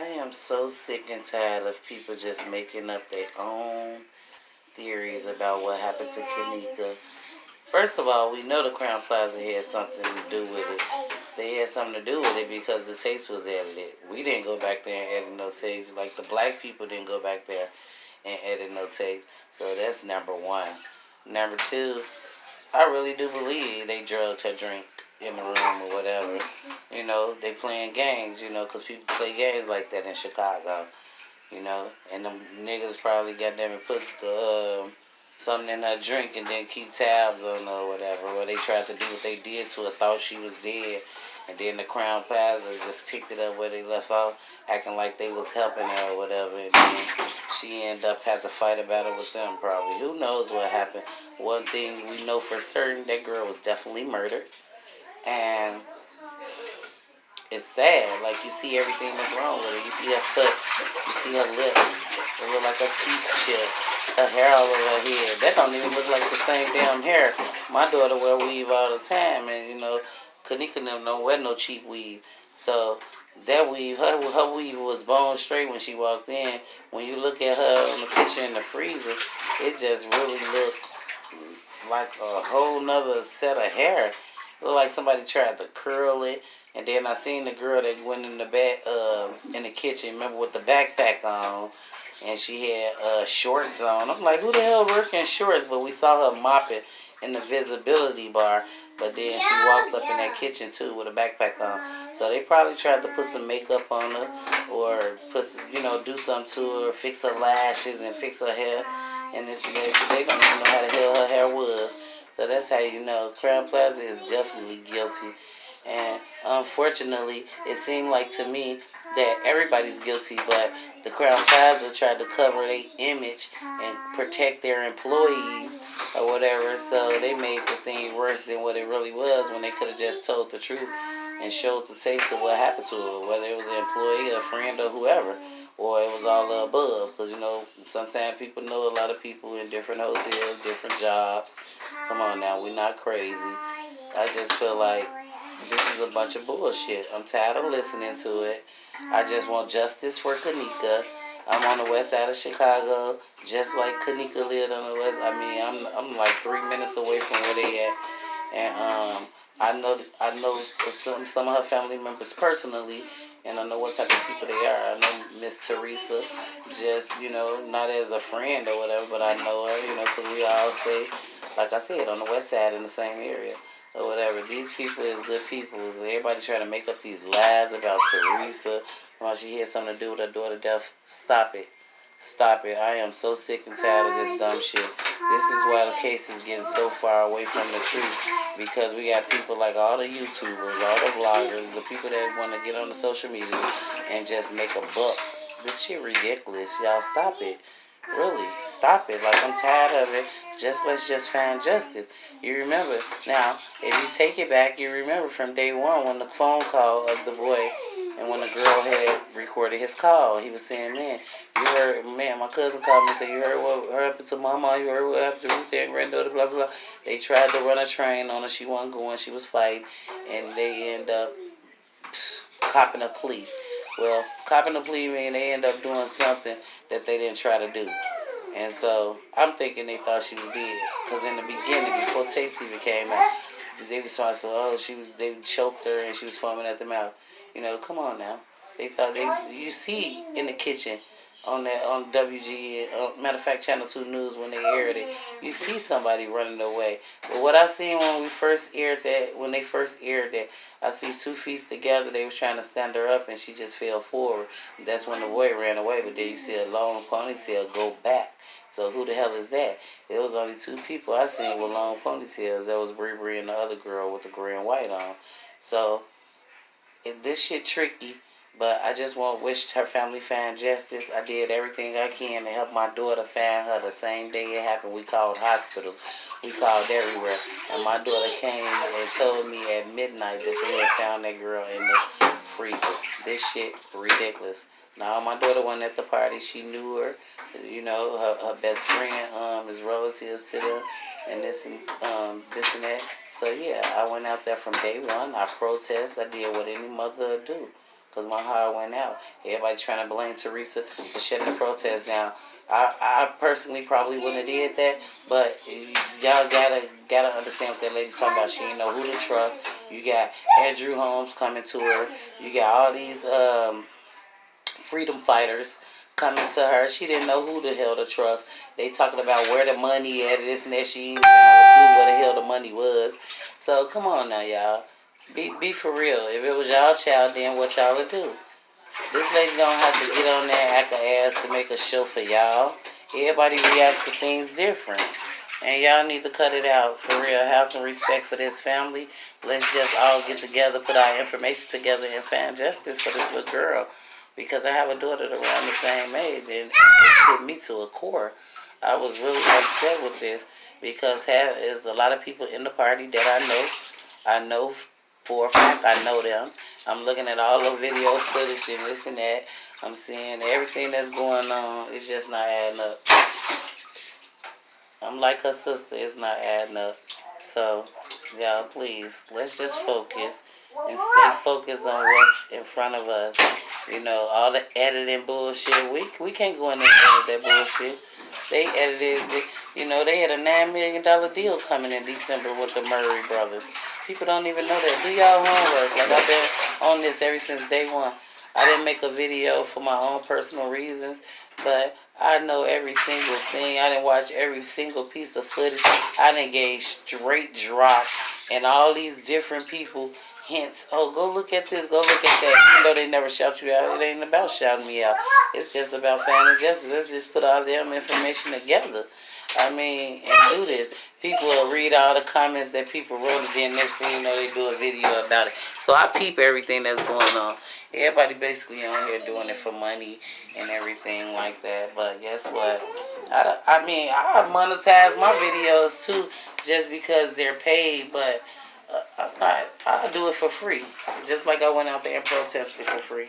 I am so sick and tired of people just making up their own theories about what happened to KENNEKA. First of all, we know the Crown Plaza had something to do with it. They had something to do with it because the tapes was edited. We didn't go back there and edit no tapes. Like the black people didn't go back there and edit no tapes. So that's number one. Number two, I really do believe they drugged her drink in the room or whatever. You know, they playing games, you know, because people play games like that in Chicago, you know. And them niggas probably got them and put something in her drink and then keep tabs on her or whatever. Or they tried to do what they did to her, thought she was dead. And then the Crown Plaza just picked it up where they left off, acting like they was helping her or whatever. And then she ended up having to fight about it with them probably. Who knows what happened. One thing we know for certain, that girl was definitely murdered. And it's sad. Like, you see everything that's wrong with her. You see her foot. You see her lip. It look like her teeth chip. Her hair all over her head. That don't even look like the same damn hair. My daughter wear weave all the time. And, you know, KENNEKA don't wear no cheap weave. So, that weave, her weave was bone straight when she walked in. When you look at her on the picture in the freezer, it just really looked like a whole nother set of hair. It looked like somebody tried to curl it. And then I seen the girl that went in the back, in the kitchen, remember, with the backpack on. And she had shorts on. I'm like, who the hell working shorts? But we saw her mopping in the visibility bar. But then she walked up in that kitchen, too, with a backpack on. So they probably tried to put some makeup on her. Or, do something to her. Fix her lashes and fix her hair. And they don't even know how the hell her hair was. So that's how you know Crown Plaza is definitely guilty. And unfortunately, it seemed like to me that everybody's guilty, but the Crown Plaza tried to cover their image and protect their employees or whatever, so they made the thing worse than what it really was when they could have just told the truth and showed the tapes of what happened to her, whether it was an employee, a friend, or whoever, or it was all the above, because, you know, sometimes people know a lot of people in different hotels, different jobs. Come on now, we're not crazy. I just feel like this is a bunch of bullshit. I'm tired of listening to it. I just want justice for KENNEKA. I'm on the west side of Chicago, just like KENNEKA lived on the west. I mean, I'm like 3 minutes away from where they at, and I know some of her family members personally, and I know what type of people they are. I know Miss Teresa, just, you know, not as a friend or whatever, but I know her, you know, because we all stay, like I said, on the west side in the same area or whatever. These people is good people. So everybody trying to make up these lies about Teresa, while she had something to do with her daughter death. Stop it. Stop it. I am so sick and tired of this dumb shit. This is why the case is getting so far away from the truth. Because we got people like all the YouTubers, all the vloggers, the people that want to get on the social media and just make a buck. This shit ridiculous. Y'all stop it. Really, stop it. Like, I'm tired of it. Let's just find justice. You remember, now, if you take it back, you remember from day one when the phone call of the boy and when the girl had recorded his call, he was saying, man, my cousin called me and said, you heard what happened to mama, you heard what happened to Ruth and granddaughter, blah, blah, blah. They tried to run a train on her, she wasn't going, she was fighting, and they end up copping a plea. Well, copping a plea means they end up doing something that they didn't try to do. And so, I'm thinking they thought she was dead. Because in the beginning, before tapes even came out, they was trying to say, they choked her and she was foaming at the mouth. You know, come on now. They thought you see in the kitchen on WG, matter of fact, Channel 2 News, when they aired it, you see somebody running away. But what I seen when they first aired that, I see 2 feet together, they was trying to stand her up and she just fell forward. That's when the boy ran away, but then you see a long ponytail go back. So who the hell is that? There was only 2 people I seen with long ponytails. That was Bree and the other girl with the gray and white on. So, this shit tricky. But I just want to wish her family find justice. I did everything I can to help my daughter find her the same day it happened. We called hospitals. We called everywhere. And my daughter came and told me at midnight that they had found that girl in the freezer. This shit ridiculous. Now, my daughter wasn't at the party. She knew her. You know, her best friend is relatives to them. And this and that. So, yeah, I went out there from day one. I protested. I did what any mother would do. because my heart went out. Everybody trying to blame Teresa for shutting the protest down. I personally probably wouldn't have did that, but y'all gotta understand what that lady talking about. She didn't know who to trust. You got Andrew Holmes coming to her. You got all these freedom fighters coming to her. She didn't know who the hell to trust. They talking about where the money at, this and that. She didn't have a clue where the hell the money was. So come on now, y'all. Be for real. If it was y'all child, then what y'all would do? This lady don't have to get on there and act her ass to make a show for y'all. Everybody reacts to things different. And y'all need to cut it out. For real. Have some respect for this family. Let's just all get together, put our information together, and find justice for this little girl. Because I have a daughter around the same age, and it hit me to a core. I was really upset with this because there's a lot of people in the party that I know. I know for a fact I know them. I'm looking at all the video footage and this and that. I'm seeing everything that's going on. It's just not adding up. I'm like her sister. It's not adding up. So, y'all, please, let's just focus and stay focused on what's in front of us. You know, all the editing bullshit. We can't go in there and edit that bullshit. They edited, they had a $9 million deal coming in December with the Murray brothers. People don't even know that. Do y'all homework. Like, I've been on this ever since day one. I didn't make a video for my own personal reasons, but I know every single thing. I didn't watch every single piece of footage. I didn't gauge straight drop and all these different people hints. Oh, go look at this, go look at that. Even though they never shout you out, it ain't about shouting me out. It's just about finding justice. Let's just put all them information together. I mean, and do this. People will read all the comments that people wrote, and then next thing you know, they do a video about it. So I peep everything that's going on. Everybody basically on here doing it for money and everything like that. But guess what? I monetize my videos too, just because they're paid. But I do it for free, just like I went out there and protested for free.